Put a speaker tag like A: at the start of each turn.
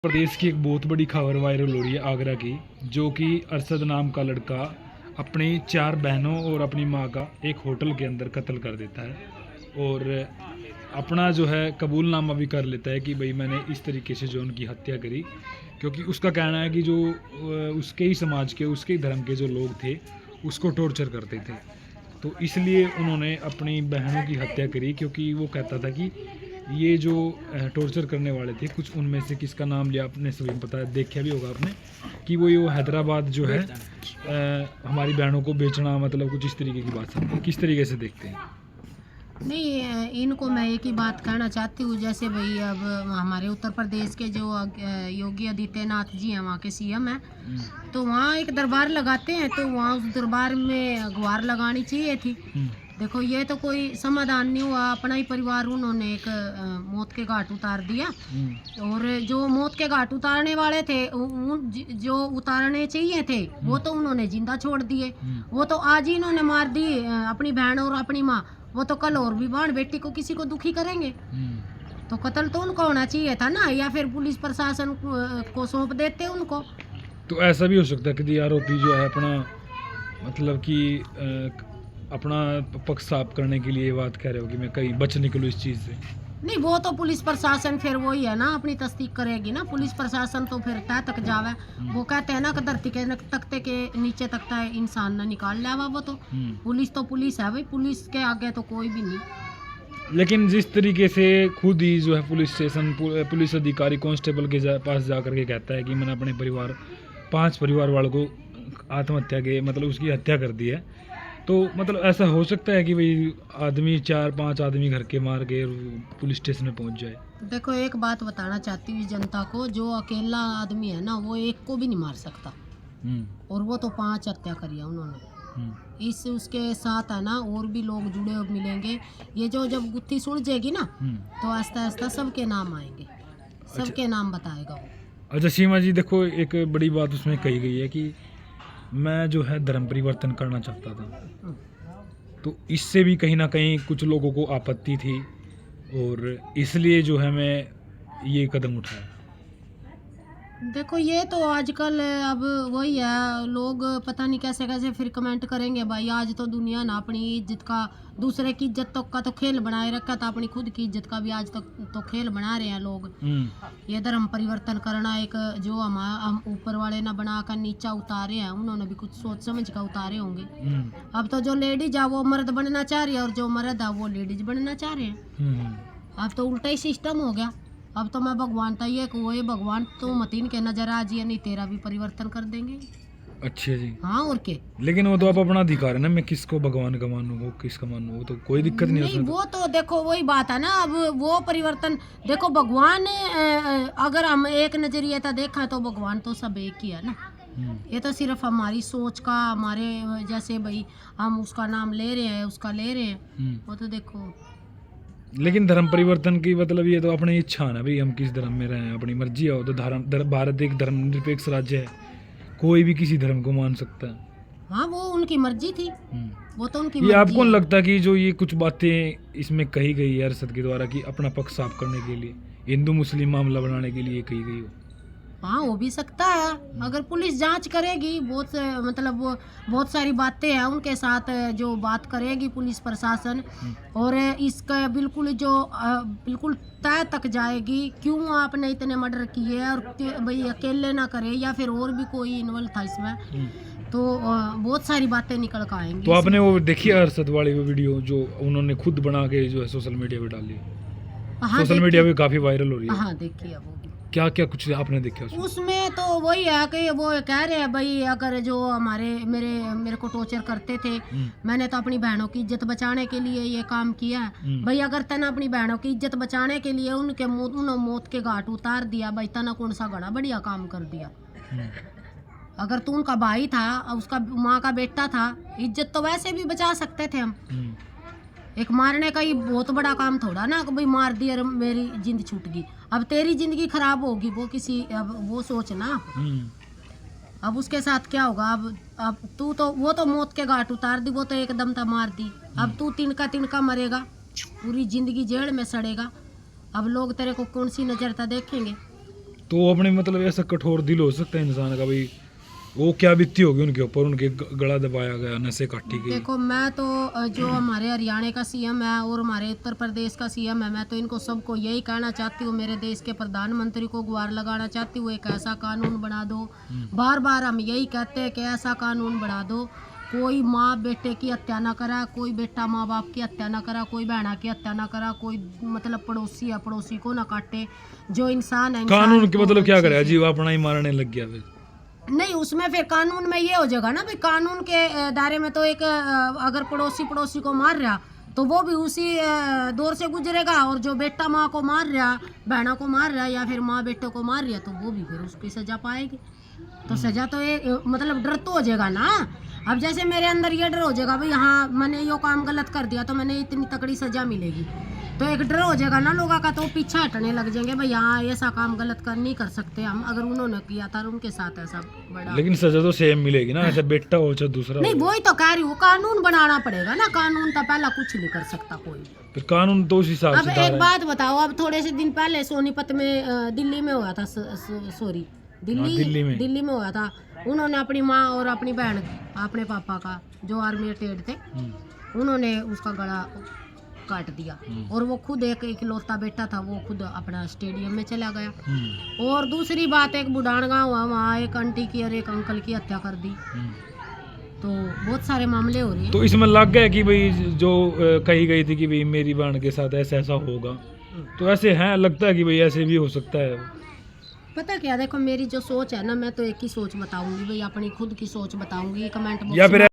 A: प्रदेश की एक बहुत बड़ी खबर वायरल हो रही है आगरा की, जो कि अरशद नाम का लड़का अपनी 4 बहनों और अपनी मां का एक होटल के अंदर कत्ल कर देता है और अपना जो है कबूलनामा भी कर लेता है कि भाई मैंने इस तरीके से जो उनकी हत्या करी, क्योंकि उसका कहना है कि जो उसके ही समाज के, उसके ही धर्म के जो लोग थे उसको टॉर्चर करते थे, तो इसलिए उन्होंने अपनी बहनों की हत्या करी। क्योंकि वो कहता था कि ये जो टॉर्चर करने वाले थे, कुछ उनमें से किसका नाम लिया आपने सभी पता है, देखा भी होगा आपने कि वो हैदराबाद जो है हमारी बहनों को बेचना, मतलब कुछ इस तरीके की बात है। किस तरीके से देखते हैं?
B: नहीं, इनको मैं एक ही बात कहना चाहती हूँ, जैसे भाई अब हमारे उत्तर प्रदेश के जो योगी आदित्यनाथ जी हैं, वहाँ के सीएम हैं, तो वहाँ एक दरबार लगाते हैं, तो वहाँ उस दरबार में गुहार लगानी चाहिए थी। देखो, ये तो कोई समाधान नहीं हुआ, अपना ही परिवार उन्होंने एक मौत के घाट उतार दिया। और जो मौत के घाट उतारने वाले थे, जो उतारने चाहिए थे, वो तो उन्होंने जिंदा छोड़ दिए। वो तो आज ही इन्होंने मार दी अपनी बहन और अपनी माँ, वो तो कल और भी बहन बेटी को किसी को दुखी करेंगे। तो कत्ल तो उनको होना चाहिए था ना, या फिर पुलिस प्रशासन को सौंप देते उनको।
A: तो ऐसा भी हो सकता है कि आरोपी जो है अपना, मतलब कि अपना पक्ष साफ करने के लिए ये बात कह रहे हो कि मैं कहीं बच निकलूँ इस चीज़ से।
B: नहीं, वो तो पुलिस प्रशासन फिर वही है ना, अपनी तस्दीक करेगी ना। पुलिस प्रशासन तो फिर तय तक जावे। वो कहते हैं ना कि धरती के तख्ते के नीचे तख्ता इंसान ना निकाल लावा। वो तो पुलिस है भाई, पुलिस के आगे तो कोई भी नहीं।
A: लेकिन जिस तरीके से खुद ही जो है पुलिस स्टेशन पुलिस अधिकारी कांस्टेबल के पास जाकर के कहता है कि मैंने अपने 5 परिवार वालों को आत्महत्या के, मतलब उसकी हत्या कर दी है, तो मतलब ऐसा हो सकता है कि भाई आदमी 4-5 आदमी घर के मार के पुलिस स्टेशन में पहुंच जाए?
B: देखो, एक बात बताना चाहती हूँ जनता को, जो अकेला आदमी है ना, वो एक को भी नहीं मार सकता। और वो तो 5 हत्या करी है उन्होंने। इस उसके साथ है ना और भी लोग जुड़े हुए मिलेंगे। ये जो जब गुत्थी सुलझेगी ना, तो आस्ता आस्ता सबके नाम आएंगे, सबके नाम बताएगा वो।
A: अच्छा सीमा जी, देखो एक बड़ी बात उसमें कही गई है कि मैं जो है धर्म परिवर्तन करना चाहता था, तो इससे भी कहीं ना कहीं कुछ लोगों को आपत्ति थी और इसलिए जो है मैं ये कदम उठाया।
B: देखो, ये तो आजकल अब वही है, लोग पता नहीं कैसे कैसे फिर कमेंट करेंगे। भाई, आज तो दुनिया ना अपनी इज्जत का, दूसरे की इज्जत तो का तो खेल बनाए रखा था, अपनी खुद की इज्जत का भी आज तक तो खेल बना रहे हैं लोग। ये धर्म परिवर्तन करना, एक जो हम ऊपर वाले ना बना कर नीचा उतारे हैं, उन्होंने भी कुछ सोच समझ कर उतारे होंगे। अब तो जो लेडीज है वो मर्द बनना चाह रही है, और जो मर्द है वो लेडीज बनना चाह रहे हैं। अब तो उल्टा ही सिस्टम हो गया। अब तो मैं भगवान था, ये वो ये भगवान तो मतीन के नजर आ जिए, नहीं तेरा भी परिवर्तन कर देंगे।
A: अच्छा जी।
B: हाँ, और क्या।
A: लेकिन वो तो आप अपना अधिकार है ना, मैं किसको भगवान का मानूं, वो किसका मानूं, वो तो कोई दिक्कत नहीं है उसमें।
B: वो तो देखो वही बात है ना, अब वो परिवर्तन देखो, भगवान अगर हम एक नजरिए से देखा तो भगवान तो सब एक ही है ना। ये तो सिर्फ हमारी सोच का, हमारे जैसे भाई हम उसका नाम ले रहे हैं, उसका ले रहे हैं, वो तो देखो।
A: लेकिन धर्म परिवर्तन की मतलब ये तो अपनी इच्छा है ना भाई, हम किस धर्म में रहें, अपनी मर्जी है। तो भारत एक धर्मनिरपेक्ष राज्य है, कोई भी किसी धर्म को मान सकता है।
B: हाँ, वो उनकी मर्जी थी, वो तो उनकी
A: ये
B: मर्जी
A: आपको
B: है।
A: लगता है कि जो ये कुछ बातें इसमें कही गई है अरशद के द्वारा कि अपना पक्ष साफ करने के लिए, हिंदू मुस्लिम मामला बनाने के लिए कही गई हो?
B: हाँ, हो भी सकता है, अगर पुलिस जांच करेगी। बहुत मतलब वो बहुत सारी बातें हैं उनके साथ, जो बात करेगी पुलिस प्रशासन, और इसका बिल्कुल जो बिल्कुल तय तक जाएगी, क्यों आपने इतने मर्डर किए और भाई अकेले ना करे या फिर और भी कोई इन्वॉल्व था इसमें, तो बहुत सारी बातें निकल कर आएंगी।
A: तो आपने वो देखी अरशद वाली वो वीडियो जो उन्होंने खुद बना के जो है सोशल मीडिया पे डाली?
B: हाँ,
A: सोशल मीडिया पे काफी वायरल हो रही है।
B: हाँ, देखिए वो
A: क्या क्या कुछ आपने देखा
B: उसमें तो वही है कि वो कह रहे हैं भाई, अगर जो मेरे को टॉर्चर करते थे, मैंने तो अपनी बहनों की इज्जत बचाने के लिए ये काम किया है। भाई, अगर तना अपनी बहनों की इज्जत बचाने के लिए उन्होंने मौत के घाट उतार दिया, भाई तना कौन सा बड़ा बढ़िया काम कर दिया। अगर तू उनका भाई था, उसका माँ का बेटा था, इज्जत तो वैसे भी बचा सकते थे हम। एक मारने का ही बहुत बड़ा काम थोड़ा ना कि भाई मार दिया और मेरी जिंद छूट गई। अब तेरी जिंदगी खराब होगी, वो किसी, अब वो सोचना अब उसके साथ क्या होगा। अब तू तो, वो तो मौत के घाट उतार दी, वो तो एकदम तो मार दी। अब तू तिनका मरेगा, पूरी जिंदगी जेल में सड़ेगा। अब लोग तेरे को कौन सी नजर था देखेंगे।
A: तो अपने मतलब ऐसा कठोर दिल हो सकता है इंसान का भाई, वो क्या बीती होगी उनके ऊपर, उनके गला दबाया गया, नसें काटी गई।
B: देखो मैं तो जो हमारे हरियाणा का सीएम है और हमारे उत्तर प्रदेश का सीएम है, मैं तो इनको सबको यही कहना चाहती हूँ, मेरे देश के प्रधानमंत्री को गुहार लगाना चाहती हूँ, एक ऐसा कानून बना दो। बार बार हम यही कहते हैं कि ऐसा कानून बना दो, कोई माँ बेटे की हत्या ना करा, कोई बेटा माँ बाप की हत्या ना करा, कोई बहना की हत्या ना करा, कोई मतलब पड़ोसी है पड़ोसी को ना काटे। जो इंसान है
A: कानून के
B: को
A: मतलब क्या
B: अच्छे
A: करे
B: से-
A: जी, वो अपना ही मारने लग गया फिर।
B: नहीं, उसमें फिर कानून में ये हो जाएगा ना भाई, कानून के दायरे में तो एक अगर पड़ोसी पड़ोसी को मार रहा तो वो भी उसी दौर से गुजरेगा, और जो बेटा माँ को मार रहा, बहना को मार रहा, या फिर माँ बेटे को मार रही है, तो वो भी फिर उसकी सजा पाएगी। तो सजा तो ये मतलब डर तो हो जाएगा ना। अब जैसे मेरे अंदर ये डर हो जाएगा भाई, हाँ मैंने ये काम गलत कर दिया तो मैंने इतनी तकड़ी सजा मिलेगी, तो एक डर हो जाएगा ना लोगों का, तो वो पीछे हटने लग जाएंगे भाई, हाँ ऐसा काम गलत कर नहीं कर सकते हम, अगर उन्होंने किया था और उनके साथ ऐसा बड़ा।
A: लेकिन सजा तो सेम मिलेगी ना, ऐसा बेटा हो चाहे दूसरा
B: नहीं,
A: हो।
B: वही तो कह रही हूँ, कानून बनाना पड़ेगा ना, कानून तो पहला कुछ नहीं कर सकता कोई।
A: फिर कानून तो उस हिसाब
B: अब
A: से
B: एक
A: धारा है।
B: बात बताओ, अब थोड़े से दिन पहले सोनीपत में दिल्ली में हुआ था, सॉरी दिल्ली में हुआ था, उन्होंने अपनी माँ और अपनी बहन, अपने पापा का जो आर्मी रिटायर्ड थे, उन्होंने उसका गला काट दिया, और वो खुद एक इकलौता बेटा था, वो खुद अपना स्टेडियम में चला गया। और दूसरी बात, एक बुढ़ान गाँव हुआ, वहाँ एक आंटी की और एक अंकल की हत्या कर दी। तो बहुत सारे मामले हो रहे हैं।
A: तो इसमें लग गया कि भाई जो कही गई थी कि भाई मेरी बहन के साथ ऐसा ऐसा होगा, तो ऐसे हैं, लगता है कि भाई ऐसे भी हो सकता है।
B: पता क्या, देखो मेरी जो सोच है ना, मैं तो एक ही सोच बताऊंगी भाई, अपनी खुद की सोच बताऊंगी, कमेंट
A: या फिर